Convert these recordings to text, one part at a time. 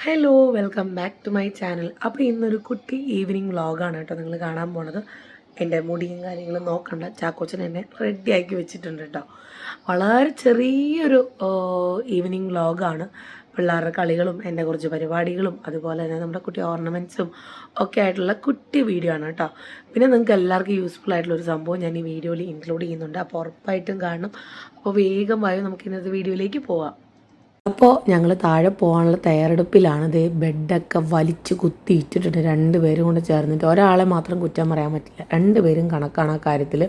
Hello welcome back to my channel. അപ്പോൾ ഇന്നൊരു കുട്ടി ഈവനിങ് വ്ളോഗാണ് കേട്ടോ നിങ്ങൾ കാണാൻ പോണത്. എൻ്റെ മുടിയും കാര്യങ്ങളും നോക്കണ്ട, ചാക്കോച്ചൻ എന്നെ റെഡിയാക്കി വെച്ചിട്ടുണ്ട് കേട്ടോ. വളരെ ചെറിയൊരു ഈവനിങ് വ്ളോഗാണ്. പിള്ളേരുടെ കളികളും എൻ്റെ കുറച്ച് പരിപാടികളും അതുപോലെ തന്നെ നമ്മുടെ കുട്ടി ഓർണമെൻറ്റ്സും ഒക്കെ ആയിട്ടുള്ള കുട്ടി വീഡിയോ ആണ് കേട്ടോ. പിന്നെ നിങ്ങൾക്ക് എല്ലാവർക്കും യൂസ്ഫുൾ ആയിട്ടുള്ളൊരു സംഭവം ഞാൻ ഈ വീഡിയോയിൽ ഇൻക്ലൂഡ് ചെയ്യുന്നുണ്ട്. അപ്പോൾ ഉറപ്പായിട്ടും കാണണം. അപ്പോൾ വേഗം വായോ നമുക്ക് ഇന്നത്തെ വീഡിയോയിലേക്ക് പോവാം. അപ്പോൾ ഞങ്ങൾ താഴെ പോകാനുള്ള തയ്യാറെടുപ്പിലാണ്. ഇത് ബെഡൊക്കെ വലിച്ച് കുത്തി ഇട്ടിട്ടുണ്ട് രണ്ടുപേരും കൊണ്ട് ചേർന്നിട്ട്. ഒരാളെ മാത്രം കുറ്റം പറയാൻ പറ്റില്ല, രണ്ടുപേരും കണക്കാണ് ആ കാര്യത്തിൽ.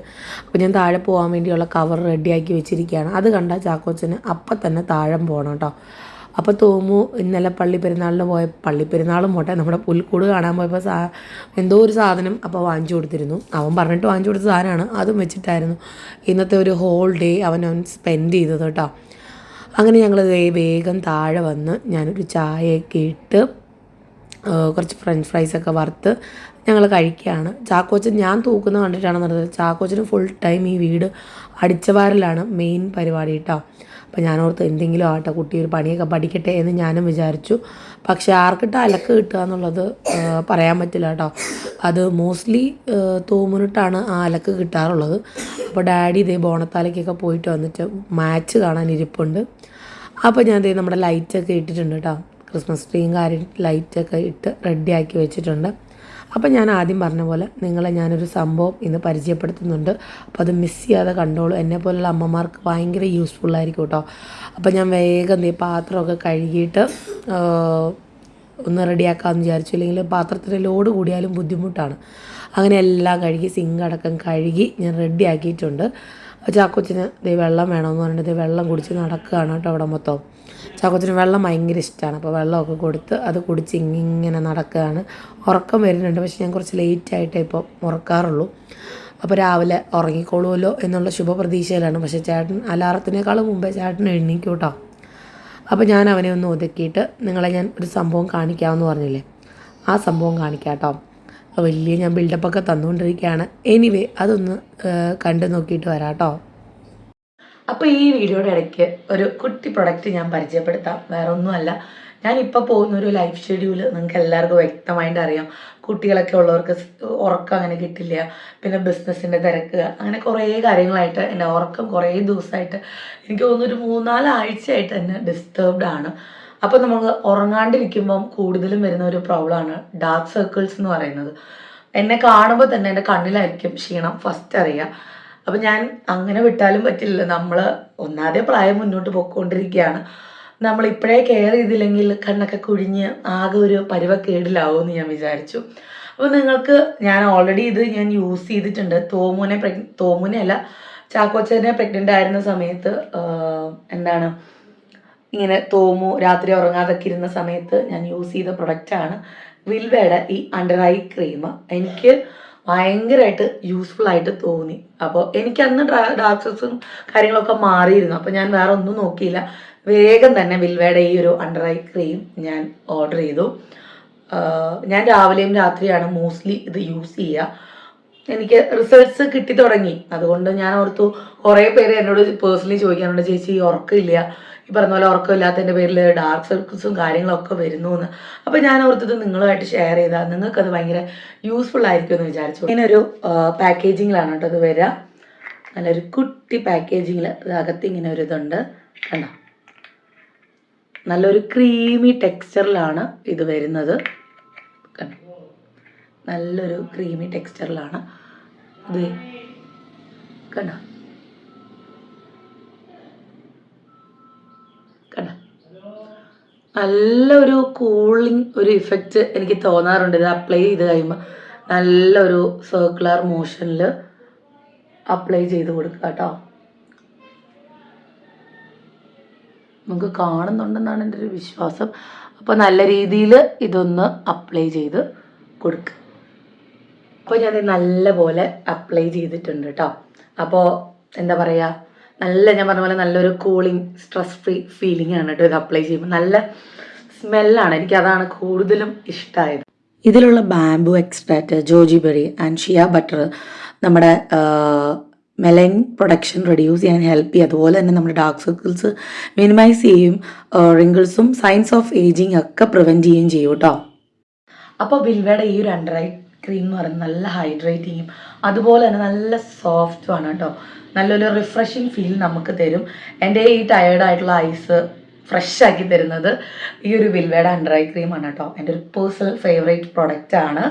അപ്പോൾ ഞാൻ താഴെ പോകാൻ വേണ്ടിയുള്ള കവർ റെഡിയാക്കി വെച്ചിരിക്കുകയാണ്. അത് കണ്ടാൽ ചാക്കോച്ചന് അപ്പം തന്നെ താഴെ പോകണം കേട്ടോ. അപ്പോൾ തോമു ഇന്നലെ പള്ളിപ്പെരുന്നാളിന് പള്ളിപ്പെരുന്നാളും പോട്ടെ നമ്മുടെ പുൽക്കൂട് കാണാൻ പോയപ്പോൾ എന്തോ ഒരു സാധനം അപ്പോൾ വാങ്ങിച്ചു കൊടുത്തിരുന്നു. അവൻ പറഞ്ഞിട്ട് വാങ്ങിച്ചു കൊടുത്ത സാധനമാണ്, അതും വെച്ചിട്ടായിരുന്നു ഇന്നത്തെ ഒരു ഹോൾ ഡേ അവൻ സ്പെൻഡ് ചെയ്തത് കേട്ടോ. അങ്ങനെ ഞങ്ങൾ വേഗം താഴെ വന്ന് ഞാനൊരു ചായയൊക്കെ ഇട്ട് കുറച്ച് ഫ്രഞ്ച് ഫ്രൈസൊക്കെ വറുത്ത് ഞങ്ങൾ കഴിക്കുകയാണ്. ചാക്കോച്ചൻ ഞാൻ തൂക്കുന്ന കണ്ടിട്ടാണ് നടന്നത്. ചാക്കോച്ചന് ഫുൾ ടൈം ഈ വീട് അടിച്ചവാരലാണ് മെയിൻ പരിപാടി കേട്ടോ. അപ്പോൾ ഞാനോർത്ത് എന്തെങ്കിലും ആട്ടെ, കുട്ടി ഒരു പണിയൊക്കെ പഠിക്കട്ടെ എന്ന് ഞാനും വിചാരിച്ചു. പക്ഷേ ആർക്കിട്ട് അലക്ക് കിട്ടുക എന്നുള്ളത് പറയാൻ പറ്റില്ല കേട്ടോ. അത് മോസ്റ്റ്ലി തോമുനിട്ടാണ് ആ അലക്ക് കിട്ടാറുള്ളത്. അപ്പോൾ ഡാഡി ഇതേ ബോണത്താലേക്കൊക്കെ പോയിട്ട് വന്നിട്ട് മാച്ച് കാണാൻ ഇരിപ്പുണ്ട്. അപ്പോൾ ഞാൻ നമ്മുടെ ലൈറ്റൊക്കെ ഇട്ടിട്ടുണ്ട് കേട്ടോ. ക്രിസ്മസ് ട്രീയും ലൈറ്റൊക്കെ ഇട്ട് റെഡിയാക്കി വെച്ചിട്ടുണ്ട്. അപ്പോൾ ഞാൻ ആദ്യം പറഞ്ഞ പോലെ നിങ്ങളെ ഞാനൊരു സംഭവം ഇന്ന് പരിചയപ്പെടുത്തുന്നുണ്ട്. അപ്പോൾ അത് മിസ് ചെയ്യാതെ കണ്ടോളൂ. എന്നെപ്പോലുള്ള അമ്മമാർക്ക് ഭയങ്കര യൂസ്ഫുള്ളായിരിക്കും കേട്ടോ. അപ്പോൾ ഞാൻ വേഗം പാത്രമൊക്കെ കഴുകിയിട്ട് ഒന്ന് റെഡിയാക്കാമെന്ന് വിചാരിച്ചു. ഇല്ലെങ്കിൽ പാത്രത്തിന് ലോഡ് കൂടിയാലും ബുദ്ധിമുട്ടാണ്. അങ്ങനെ എല്ലാം കഴുകി സിങ്കടക്കം കഴുകി ഞാൻ റെഡിയാക്കിയിട്ടുണ്ട്. ചാക്കോച്ചിന് വെള്ളം വേണമെന്ന് പറഞ്ഞിട്ട് വെള്ളം കുടിച്ച് നടക്കുകയാണ് കേട്ടോ അവിടെ മൊത്തം. ചാക്കോച്ചിന് വെള്ളം ഭയങ്കര ഇഷ്ടമാണ്. അപ്പോൾ വെള്ളമൊക്കെ കൊടുത്ത് അത് കുടിച്ച് ഇങ്ങനെ നടക്കുകയാണ്. ഉറക്കം വരുന്നുണ്ട്, പക്ഷെ ഞാൻ കുറച്ച് ലേറ്റായിട്ടേ ഇപ്പോൾ ഉറക്കാറുള്ളൂ. അപ്പോൾ രാവിലെ ഉറങ്ങിക്കോളുമല്ലോ എന്നുള്ള ശുഭപ്രതീക്ഷയിലാണ്. പക്ഷേ ചേട്ടൻ അലാറത്തിനേക്കാളും മുമ്പേ ചേട്ടൻ എഴുന്നേക്കും കേട്ടോ. അപ്പോൾ ഞാൻ അവനെ ഒന്ന് ഒതുക്കിയിട്ട് നിങ്ങളെ ഞാൻ ഒരു സംഭവം കാണിക്കാമെന്ന് പറഞ്ഞില്ലേ, ആ സംഭവം കാണിക്കാം കേട്ടോ. വലിയ ഞാൻ ബിൽഡപ്പൊക്കെ തന്നുകൊണ്ടിരിക്കുകയാണ്. എനിവേ അതൊന്ന് കണ്ടു നോക്കിയിട്ട് വരാം കേട്ടോ. അപ്പോൾ ഈ വീഡിയോയുടെ ഇടയ്ക്ക് ഒരു കുട്ടി പ്രൊഡക്റ്റ് ഞാൻ പരിചയപ്പെടുത്താം. വേറെ ഒന്നുമല്ല, ഞാനിപ്പോൾ പോകുന്നൊരു ലൈഫ് ഷെഡ്യൂള് നിങ്ങൾക്ക് എല്ലാവർക്കും വ്യക്തമായിട്ട് അറിയാം. കുട്ടികളൊക്കെ ഉള്ളവർക്ക് ഉറക്കം അങ്ങനെ കിട്ടില്ല, പിന്നെ ബിസിനസ്സിൻ്റെ തിരക്ക്, അങ്ങനെ കുറേ കാര്യങ്ങളായിട്ട് എൻ്റെ ഉറക്കം കുറേ ദിവസമായിട്ട് എനിക്ക് തോന്നുന്നു ഒരു 3-4 ആഴ്ചയായിട്ട് തന്നെ ഡിസ്റ്റർബ്ഡ് ആണ്. അപ്പോൾ നമുക്ക് ഉറങ്ങാണ്ടിരിക്കുമ്പം കൂടുതലും വരുന്ന ഒരു പ്രോബ്ലമാണ് ഡാർക്ക് സർക്കിൾസ് എന്ന് പറയുന്നത്. എന്നെ കാണുമ്പോൾ തന്നെ എൻ്റെ കണ്ണിലായിരിക്കും ക്ഷീണം ഫസ്റ്റ് അറിയുക. അപ്പം ഞാൻ അങ്ങനെ വിട്ടാലും പറ്റില്ല. നമ്മൾ ഒന്നാതെ പ്രായം മുന്നോട്ട് പോയിക്കൊണ്ടിരിക്കുകയാണ്. നമ്മൾ ഇപ്പോഴേ കെയർ ചെയ്തില്ലെങ്കിൽ കണ്ണൊക്കെ കുഴിഞ്ഞ് ആകെ ഒരു പരുവക്കേടിലാവുമെന്ന് ഞാൻ വിചാരിച്ചു. അപ്പോൾ നിങ്ങൾക്ക് ഞാൻ ഓൾറെഡി ഇത് ഞാൻ യൂസ് ചെയ്തിട്ടുണ്ട്. തോമുനെ അല്ല, ചാക്കോച്ചനെ പ്രഗ്നൻ്റ് ആയിരുന്ന സമയത്ത് ഇങ്ങനെ തോമു രാത്രി ഉറങ്ങാതൊക്കെ ഇരുന്ന സമയത്ത് ഞാൻ യൂസ് ചെയ്ത പ്രൊഡക്റ്റാണ് വിൽവയുടെ ഈ അണ്ടർ ഐ ക്രീം. എനിക്ക് ഭയങ്കരമായിട്ട് യൂസ്ഫുൾ ആയിട്ട് തോന്നി. അപ്പോൾ എനിക്ക് അന്ന് ഡാർക്ക് സർക്കിൾസും കാര്യങ്ങളൊക്കെ മാറിയിരുന്നു. അപ്പോൾ ഞാൻ വേറെ ഒന്നും നോക്കിയില്ല, വേഗം തന്നെ വിൽവയുടെ ഈ ഒരു അണ്ടർ ഐ ക്രീം ഞാൻ ഓർഡർ ചെയ്തു. ഞാൻ രാവിലെയും രാത്രിയാണ് മോസ്റ്റ്ലി ഇത് യൂസ് ചെയ്യുക. എനിക്ക് റിസൾട്ട്സ് കിട്ടി തുടങ്ങി. അതുകൊണ്ട് ഞാൻ ഓർത്തു, കുറേ പേര് എന്നോട് പേഴ്സണലി ചോദിക്കാറുണ്ട്, ചേച്ചി ഉറക്കമില്ല, ഈ പറഞ്ഞ പോലെ ഉറക്കമില്ലാത്തതിൻ്റെ പേരിൽ ഡാർക്ക് സർക്കിൾസും കാര്യങ്ങളൊക്കെ വരുന്നു എന്ന്. അപ്പോൾ ഞാൻ ഓർത്തത് നിങ്ങളുമായിട്ട് ഷെയർ ചെയ്താൽ നിങ്ങൾക്കത് ഭയങ്കര യൂസ്ഫുൾ ആയിരിക്കും എന്ന് വിചാരിച്ചു. ഇങ്ങനൊരു പാക്കേജിങ്ങിലാണ് കേട്ടോ ഇത് വരിക. നല്ലൊരു കുട്ടി പാക്കേജിങ്ങിൽ അകത്ത് ഇങ്ങനെ ഒരു ഇതുണ്ട് കണ്ടോ. നല്ലൊരു ക്രീമി ടെക്സ്ചറിലാണ് ഇത് വരുന്നത് കണ്ടോ. നല്ലൊരു ക്രീമി ടെക്സ്ചറിലാണ് ഇത് കണ്ടോ. നല്ലൊരു കൂളിംഗ് ഒരു ഇഫക്റ്റ് എനിക്ക് തോന്നാറുണ്ട് ഇത് അപ്ലൈ ചെയ്ത് കഴിയുമ്പോൾ. നല്ലൊരു സർക്കുലർ മോഷനിൽ അപ്ലൈ ചെയ്ത് കൊടുക്കുക കേട്ടോ. നമുക്ക് കാണുന്നുണ്ടെന്നാണ് എൻ്റെ ഒരു വിശ്വാസം. അപ്പോൾ നല്ല രീതിയിൽ ഇതൊന്ന് അപ്ലൈ ചെയ്ത് കൊടുക്കുക. അപ്പോൾ ഞാൻ നല്ല പോലെ അപ്ലൈ ചെയ്തിട്ടുണ്ട് കേട്ടോ. അപ്പോൾ എന്താ പറയുക, ഞാൻ പറഞ്ഞ പോലെ നല്ലൊരു കൂളിംഗ് സ്ട്രെസ് ഫ്രീ ഫീലിംഗ് ആണ് കേട്ടോ ഇത് അപ്ലൈ ചെയ്യുമ്പോൾ. നല്ല സ്മെല്ലാണ്, എനിക്കതാണ് കൂടുതലും ഇഷ്ടമായത്. ഇതിലുള്ള bamboo extract, Joji berry and shea butter, നമ്മുടെ മെലനിൻ പ്രൊഡക്ഷൻ റെഡ്യൂസ് ചെയ്യാൻ ഹെൽപ്പ് ചെയ്യും. അതുപോലെ തന്നെ നമ്മുടെ ഡാർക്ക് സർക്കിൾസ് മിനിമൈസ് ചെയ്യും, റിങ്കിൾസും സൈൻസ് ഓഫ് ഏജിങ് ഒക്കെ പ്രിവെൻറ്റ് ചെയ്യുകയും ചെയ്യും കേട്ടോ. അപ്പോൾ വിൽവയുടെ ഈ ഒരു അണ്ടർ ഐ ക്രീം എന്ന് പറയുന്നത് നല്ല ഹൈഡ്രേറ്റ് ചെയ്യും, അതുപോലെ തന്നെ നല്ല സോഫ്റ്റുമാണ് കേട്ടോ. നല്ലൊരു റിഫ്രഷിങ് ഫീൽ നമുക്ക് തരും. എൻ്റെ ഈ ടയേർഡായിട്ടുള്ള ഐസ് ഫ്രഷ് ആക്കി തരുന്നത് ഈ ഒരു വിൽവയുടെ അണ്ടർ ഐ ക്രീമാണ് കേട്ടോ. എൻ്റെ ഒരു പേഴ്സണൽ ഫേവറേറ്റ് പ്രൊഡക്റ്റാണ്.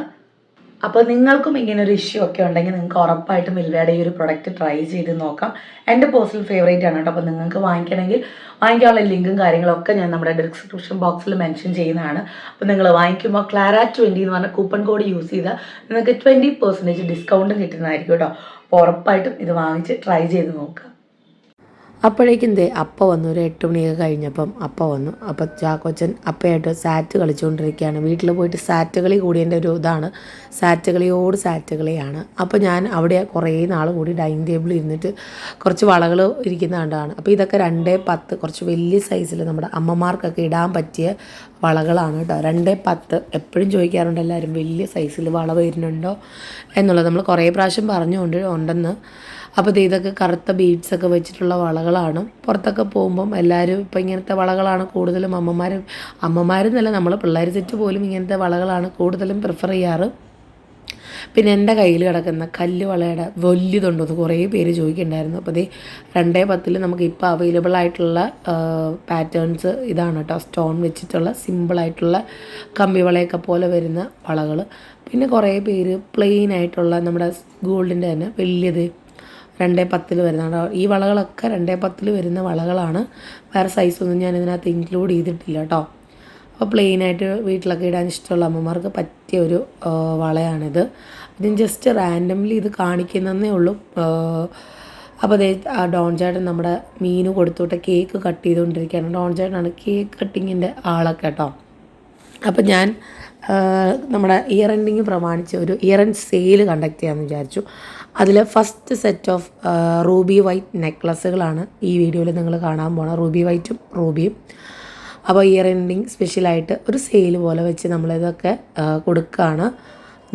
അപ്പോൾ നിങ്ങൾക്കും ഇങ്ങനെ ഒരു ഇഷ്യൂ ഒക്കെ ഉണ്ടെങ്കിൽ നിങ്ങൾക്ക് ഉറപ്പായിട്ടും വിൽവയുടെ ഈ ഒരു പ്രൊഡക്റ്റ് ട്രൈ ചെയ്ത് നോക്കാം. എൻ്റെ പേഴ്സണൽ ഫേവറേറ്റ് ആണ് കേട്ടോ. അപ്പോൾ നിങ്ങൾക്ക് വാങ്ങിക്കണമെങ്കിൽ വാങ്ങിക്കാനുള്ള ലിങ്കും കാര്യങ്ങളൊക്കെ ഞാൻ നമ്മുടെ ഡിസ്ക്രിപ്ഷൻ ബോക്സിൽ മെൻഷൻ ചെയ്യുന്നതാണ്. അപ്പോൾ നിങ്ങൾ വാങ്ങിക്കുമ്പോൾ Clara20 എന്ന് പറഞ്ഞ കൂപ്പൺ കോഡ് യൂസ് ചെയ്താൽ നിങ്ങൾക്ക് 20% ഡിസ്കൗണ്ടും കിട്ടുന്നതായിരിക്കും കേട്ടോ. അപ്പോൾ ഉറപ്പായിട്ടും ഇത് വാങ്ങിച്ച് ട്രൈ ചെയ്ത് നോക്കുക. അപ്പോഴേക്കും അപ്പ വന്നു. ഒരു 8 മണിയൊക്കെ കഴിഞ്ഞപ്പം അപ്പ വന്നു. അപ്പം ചാക്കോച്ചൻ അപ്പയായിട്ട് സാറ്റ് കളിച്ചുകൊണ്ടിരിക്കുകയാണ്. വീട്ടിൽ പോയിട്ട് സാറ്റ് കളി കൂടിയതിൻ്റെ ഒരു ഇതാണ്, സാറ്റ് കളിയാണ്. അപ്പോൾ ഞാൻ അവിടെ കുറേ നാൾ കൂടി ഡൈനിങ് ടേബിളിൽ ഇരുന്നിട്ട് കുറച്ച് വളകൾ ഇരിക്കുന്ന കണ്ടാണ്. അപ്പോൾ ഇതൊക്കെ 2.10 കുറച്ച് വലിയ സൈസിൽ നമ്മുടെ അമ്മമാർക്കൊക്കെ ഇടാൻ പറ്റിയ വളകളാണ് കേട്ടോ. 2.10 എപ്പോഴും ചോദിക്കാറുണ്ട് എല്ലാവരും, വലിയ സൈസിൽ വള വരുന്നുണ്ടോ എന്നുള്ളത്. നമ്മൾ കുറേ പ്രാവശ്യം പറഞ്ഞുകൊണ്ട് ഉണ്ടെന്ന്. അപ്പോൾ ഇതൊക്കെ കറുത്ത ബീഡ്സൊക്കെ വെച്ചിട്ടുള്ള വളകളാണ്. പുറത്തൊക്കെ പോകുമ്പം എല്ലാവരും ഇപ്പം ഇങ്ങനത്തെ വളകളാണ് കൂടുതലും അമ്മമാരെന്നല്ല, നമ്മൾ പിള്ളേർ സെറ്റ് പോലും ഇങ്ങനത്തെ വളകളാണ് കൂടുതലും പ്രിഫർ ചെയ്യാറ്. പിന്നെ എൻ്റെ കയ്യിൽ കിടക്കുന്ന കല്ല് വളയുടെ വലിയതുണ്ടോയെന്ന് കുറേ പേര് ചോദിക്കുന്നുണ്ടായിരുന്നു. അപ്പോൾ 2.10 നമുക്ക് ഇപ്പോൾ അവൈലബിൾ ആയിട്ടുള്ള പാറ്റേൺസ് ഇതാണ് കേട്ടോ. സ്റ്റോൺ വെച്ചിട്ടുള്ള സിമ്പിളായിട്ടുള്ള കമ്പി വളയൊക്കെ പോലെ വരുന്ന വളകൾ. പിന്നെ കുറേ പേര് പ്ലെയിൻ ആയിട്ടുള്ള നമ്മുടെ ഗോൾഡിൻ്റെ തന്നെ വലിയത് 2.10 വരുന്നതാണ്. ഈ വളകളൊക്കെ 2.10 വരുന്ന വളകളാണ്. വേറെ സൈസൊന്നും ഞാൻ ഇതിനകത്ത് ഇൻക്ലൂഡ് ചെയ്തിട്ടില്ല കേട്ടോ. അപ്പോൾ പ്ലെയിനായിട്ട് വീട്ടിലൊക്കെ ഇടാൻ ഇഷ്ടമുള്ള അമ്മമാർക്ക് പറ്റിയ ഒരു വളയാണിത്. ഇതിന് ജസ്റ്റ് റാൻഡംലി ഇത് കാണിക്കുന്നതേ ഉള്ളൂ. അപ്പോൾ ഡോൺ ചേട്ടൻ നമ്മുടെ മീന് കൊടുത്തോട്ടെ കേക്ക് കട്ട് ചെയ്തുകൊണ്ടിരിക്കുകയാണ്. ഡോൺ ചേട്ടനാണ് കേക്ക് കട്ടിങ്ങിൻ്റെ ആളൊക്കെ കേട്ടോ. അപ്പം ഞാൻ നമ്മുടെ ഇയർ എൻഡിങ് പ്രമാണിച്ച് ഒരു ഇയർ എൻഡ് സെയിൽ കണ്ടക്ട് ചെയ്യാമെന്ന് വിചാരിച്ചു. അതിൽ first set of ruby white നെക്ലസ്സുകളാണ് ഈ വീഡിയോയിൽ നിങ്ങൾ കാണാൻ പോകണം. റൂബി വൈറ്റും റൂബിയും. അപ്പോൾ ഇയർ എൻഡിങ് സ്പെഷ്യലായിട്ട് ഒരു സെയിൽ പോലെ വെച്ച് നമ്മളിതൊക്കെ കൊടുക്കുകയാണ്.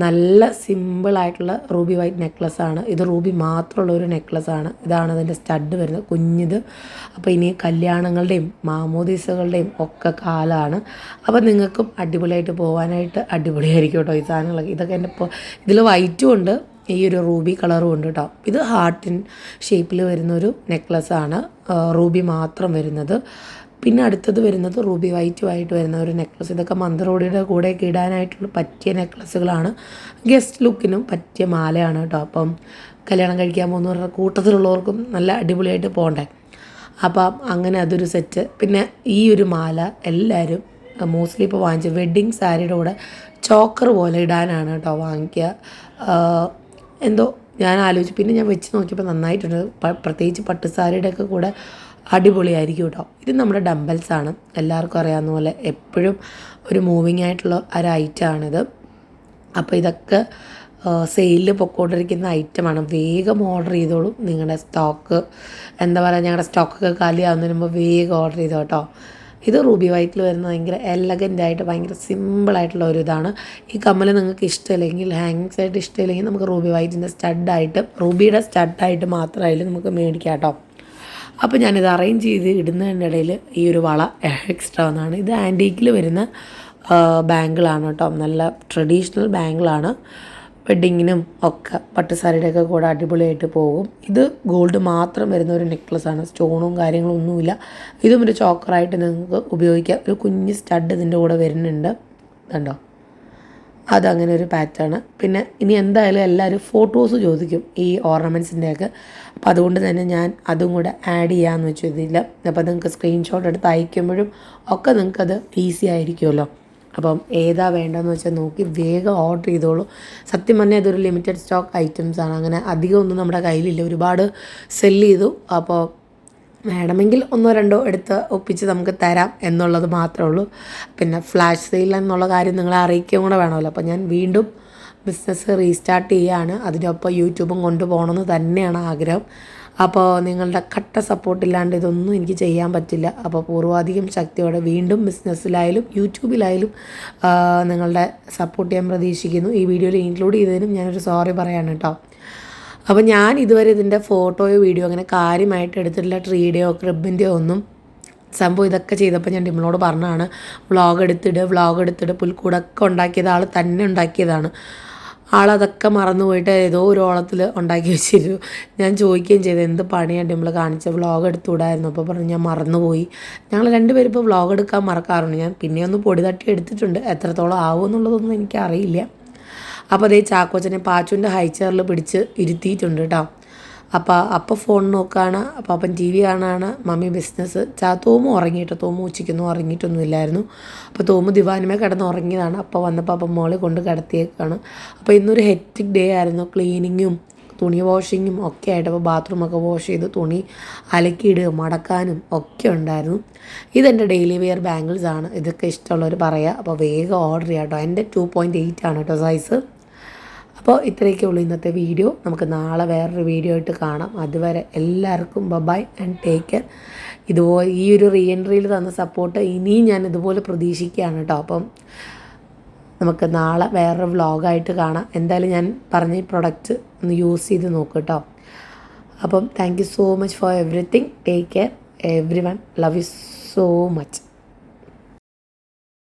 നല്ല സിമ്പിളായിട്ടുള്ള റൂബി വൈറ്റ് നെക്ലസ്സാണ് ഇത്. റൂബി മാത്രമുള്ള ഒരു നെക്ലസ്സാണ്. ഇതാണ് അതിൻ്റെ സ്റ്റഡ് വരുന്നത്, കുഞ്ഞിത്. അപ്പോൾ ഇനി കല്യാണങ്ങളുടെയും മാമോദീസകളുടെയും ഒക്കെ കാലമാണ്. അപ്പോൾ നിങ്ങൾക്കും അടിപൊളിയായിട്ട് പോകാനായിട്ട് അടിപൊളിയായിരിക്കും കേട്ടോ ഈ സാധനങ്ങളൊക്കെ. ഇതൊക്കെ എൻ്റെ ഇപ്പോൾ ഇതിൽ വൈറ്റും ഉണ്ട്, ഈ ഒരു റൂബി കളറും ഉണ്ട് കേട്ടോ. ഇത് ഹാർട്ടിൻ ഷേപ്പിൽ വരുന്നൊരു നെക്ലസ്സാണ്, റൂബി മാത്രം വരുന്നത്. പിന്നെ അടുത്തത് വരുന്നത് റൂബി വൈറ്റുമായിട്ട് വരുന്ന ഒരു നെക്ലസ്. ഇതൊക്കെ മന്ത്രോടിയുടെ കൂടെയൊക്കെ ഇടാനായിട്ടുള്ള പറ്റിയ നെക്ലസ്സുകളാണ്. ഗസ്റ്റ് ലുക്കിനും പറ്റിയ മാലയാണ് കേട്ടോ. അപ്പം കല്യാണം കഴിക്കാൻ പോകുന്നവരുടെ കൂട്ടത്തിലുള്ളവർക്കും നല്ല അടിപൊളിയായിട്ട് പോകണ്ടേ. അപ്പം അങ്ങനെ അതൊരു സെറ്റ്. പിന്നെ ഈ ഒരു മാല എല്ലാവരും മോസ്റ്റ്ലി ഇപ്പോൾ വാങ്ങിച്ച വെഡ്ഡിങ് സാരിയുടെ കൂടെ ചോക്കർ പോലെ ഇടാനാണ് കേട്ടോ വാങ്ങിക്കുക. എന്തോ ഞാൻ ആലോചിച്ചു, പിന്നെ ഞാൻ വെച്ച് നോക്കിയപ്പോൾ നന്നായിട്ടുണ്ട്. പ്രത്യേകിച്ച് പട്ടുസാരിയുടെയൊക്കെ കൂടെ അടിപൊളിയായിരിക്കും കേട്ടോ. ഇത് നമ്മുടെ ഡംബൽസാണ്, എല്ലാവർക്കും അറിയാവുന്ന പോലെ എപ്പോഴും ഒരു മൂവിങ് ആയിട്ടുള്ള ഒരു ഐറ്റമാണിത്. അപ്പോൾ ഇതൊക്കെ സെയിലിൽ പൊക്കോണ്ടിരിക്കുന്ന ഐറ്റമാണ്. വേഗം ഓർഡർ ചെയ്തോളൂ. നിങ്ങളുടെ സ്റ്റോക്ക് എന്താ പറയുക, ഞങ്ങളുടെ സ്റ്റോക്കൊക്കെ കാലിയാവുന്നതിന് മുമ്പ് വേഗം ഓർഡർ ചെയ്തോ കേട്ടോ. ഇത് റൂബി വൈറ്റിൽ വരുന്ന ഭയങ്കര എലഗൻ്റായിട്ട് ഭയങ്കര സിമ്പിളായിട്ടുള്ള ഒരു ഇതാണ്. ഈ കമ്മൽ നിങ്ങൾക്ക് ഇഷ്ടമില്ലെങ്കിൽ, ഹാങ്ങിങ്സ് ആയിട്ട് ഇഷ്ടമില്ലെങ്കിൽ നമുക്ക് റൂബി വൈറ്റിൻ്റെ സ്റ്റഡായിട്ട്, റൂബിയുടെ സ്റ്റഡായിട്ട് മാത്രമായാലും നമുക്ക് മേടിക്കാം കേട്ടോ. അപ്പോൾ ഞാനിത് അറേഞ്ച് ചെയ്ത് ഇടുന്നതിൻ്റെ ഇടയിൽ ഈ ഒരു വള എക്സ്ട്രാ വന്നതാണ്. ഇത് ആൻറ്റീക്കിൽ വരുന്ന ബാങ്കിളാണ് കേട്ടോ. നല്ല ട്രഡീഷണൽ ബാങ്കിളാണ്. വെഡ്ഡിങ്ങിനും ഒക്കെ പട്ടുസാരിയുടെയൊക്കെ കൂടെ അടിപൊളിയായിട്ട് പോകും. ഇത് ഗോൾഡ് മാത്രം വരുന്ന ഒരു നെക്ലസ്സാണ്, സ്റ്റോണും കാര്യങ്ങളും ഒന്നുമില്ല. ഇതും ഒരു ചോക്കറായിട്ട് നിങ്ങൾക്ക് ഉപയോഗിക്കാം. ഒരു കുഞ്ഞ് സ്റ്റഡ് ഇതിൻ്റെ കൂടെ വരുന്നുണ്ട്, കണ്ടോ. അതങ്ങനെ ഒരു പാറ്റേൺ. പിന്നെ ഇനി എന്തായാലും എല്ലാവരും ഫോട്ടോസ് ചോദിക്കും ഈ ഓർണമെൻറ്റ്സിൻ്റെയൊക്കെ. അപ്പോൾ അതുകൊണ്ട് തന്നെ ഞാൻ അതും കൂടെ ആഡ് ചെയ്യാമെന്ന് വെച്ചു ഇതില്ല. അപ്പോൾ നിങ്ങൾക്ക് സ്ക്രീൻഷോട്ട് എടുത്ത് അയക്കുമ്പോഴും ഒക്കെ നിങ്ങൾക്കത് ഈസി ആയിരിക്കുമല്ലോ. അപ്പം ഏതാ വേണ്ടതെന്ന് വെച്ചാൽ നോക്കി വേഗം ഓർഡർ ചെയ്തോളൂ. സത്യം പറഞ്ഞാൽ ഇതൊരു ലിമിറ്റഡ് സ്റ്റോക്ക് ഐറ്റംസാണ്. അങ്ങനെ അധികം ഒന്നും നമ്മുടെ കയ്യിലില്ല, ഒരുപാട് സെല്ല് ചെയ്തു. അപ്പോൾ വേണമെങ്കിൽ 1-2 എടുത്ത് ഒപ്പിച്ച് നമുക്ക് തരാം എന്നുള്ളത് മാത്രമേ ഉള്ളൂ. പിന്നെ ഫ്ലാഷ് സെയിൽ എന്നുള്ള കാര്യം നിങ്ങളെ അറിയിക്കുകയും കൂടെ വേണമല്ലോ. അപ്പോൾ ഞാൻ വീണ്ടും ബിസിനസ് റീസ്റ്റാർട്ട് ചെയ്യുകയാണ്. അതിനൊപ്പം യൂട്യൂബും കൊണ്ടുപോകണമെന്ന് തന്നെയാണ് ആഗ്രഹം. അപ്പോൾ നിങ്ങളുടെ കട്ട സപ്പോർട്ടില്ലാണ്ട് ഇതൊന്നും എനിക്ക് ചെയ്യാൻ പറ്റില്ല. അപ്പോൾ പൂർവാധികം ശക്തിയോടെ വീണ്ടും ബിസിനസ്സിലായാലും യൂട്യൂബിലായാലും നിങ്ങളുടെ സപ്പോർട്ട് ഞാൻ പ്രതീക്ഷിക്കുന്നു. ഈ വീഡിയോയിൽ ഇൻക്ലൂഡ് ചെയ്തതിനും ഞാനൊരു സോറി പറയാണ് കേട്ടോ. അപ്പോൾ ഞാൻ ഇതുവരെ ഇതിൻ്റെ ഫോട്ടോയോ വീഡിയോ അങ്ങനെ കാര്യമായിട്ട് എടുത്തിട്ടില്ല. 3Dയോ ക്രിബിൻ്റെയോ ഒന്നും. സംഭവം ഇതൊക്കെ ചെയ്തപ്പോൾ ഞാൻ ഡിമ്പിളിനോട് പറഞ്ഞതാണ് വ്ളോഗ് എടുത്തിട് പുൽക്കൂടൊക്കെ ഉണ്ടാക്കിയത് ആൾ തന്നെ ഉണ്ടാക്കിയതാണ്. ആളതൊക്കെ മറന്നു പോയിട്ട് ഏതോ ഒരു ഓളത്തിൽ ഉണ്ടാക്കി വെച്ചിരുന്നു. ഞാൻ ചോദിക്കുകയും ചെയ്തു എന്ത് പണിയാണ് ഡിമ്പിൾ കാണിച്ച വ്ളോഗ് എടുത്തുകൂടായിരുന്നു. അപ്പോൾ പറഞ്ഞു ഞാൻ മറന്നുപോയി. ഞങ്ങൾ രണ്ടുപേരും ഇപ്പോൾ വ്ളോഗ് എടുക്കാൻ മറക്കാറുണ്ട്. ഞാൻ പിന്നെ ഒന്ന് പൊടി തട്ടി എടുത്തിട്ടുണ്ട്. എത്രത്തോളം ആവുമെന്നുള്ളതൊന്നും എനിക്കറിയില്ല. അപ്പോൾ അതേ ചാക്കോച്ചനെ പാച്ചുവിൻ്റെ ഹൈ ചെയറിൽ പിടിച്ച് ഇരുത്തിയിട്ടുണ്ട് കേട്ടോ. അപ്പോൾ ഫോൺ നോക്കുകയാണ്, അപ്പം TV കാണാണ്, മമ്മി ബിസിനസ്. തോമു ഉറങ്ങിയിട്ട്, തോമു ഉച്ചയ്ക്കൊന്നും ഉറങ്ങിയിട്ടൊന്നും ഇല്ലായിരുന്നു. അപ്പോൾ തോമു ദിവാനുമേ കിടന്ന് ഉറങ്ങിയതാണ്. അപ്പോൾ വന്നപ്പോൾ അപ്പം മോളെ കൊണ്ട് കിടത്തിയേക്കാണ്. അപ്പോൾ ഇന്നൊരു ഹെക്റ്റിക് ഡേ ആയിരുന്നു. ക്ലീനിങ്ങും തുണി വാഷിങ്ങും ഒക്കെ ആയിട്ട്. അപ്പോൾ ബാത്റൂമൊക്കെ വാഷ് ചെയ്ത് തുണി അലക്കിയിടുക മടക്കാനും ഒക്കെ ഉണ്ടായിരുന്നു. ഇതെൻ്റെ ഡെയിലി വെയർ ബാംഗിൾസ് ആണ്. ഇതൊക്കെ ഇഷ്ടമുള്ളവർ പറയുക. അപ്പോൾ വേഗം ഓർഡർ ചെയ്യാം കേട്ടോ. എൻ്റെ 2.8 ആണ് കേട്ടോ സൈസ്. അപ്പോൾ ഇത്രയൊക്കെ ഉള്ളൂ ഇന്നത്തെ വീഡിയോ. നമുക്ക് നാളെ വേറൊരു വീഡിയോ ആയിട്ട് കാണാം. അതുവരെ എല്ലാവർക്കും ബൈ ആൻഡ് ടേക്ക് കെയർ. ഇതുപോലെ ഈ ഒരു റീ എൻട്രിയിൽ തന്ന സപ്പോർട്ട് ഇനിയും ഞാൻ ഇതുപോലെ പ്രതീക്ഷിക്കുകയാണ് കേട്ടോ. അപ്പം നമുക്ക് നാളെ വേറൊരു വ്ളോഗായിട്ട് കാണാം. എന്തായാലും ഞാൻ പറഞ്ഞ ഈ പ്രൊഡക്റ്റ് ഒന്ന് യൂസ് ചെയ്ത് നോക്കും കേട്ടോ. അപ്പം thank you so much for everything. Take care every one. Love you so much.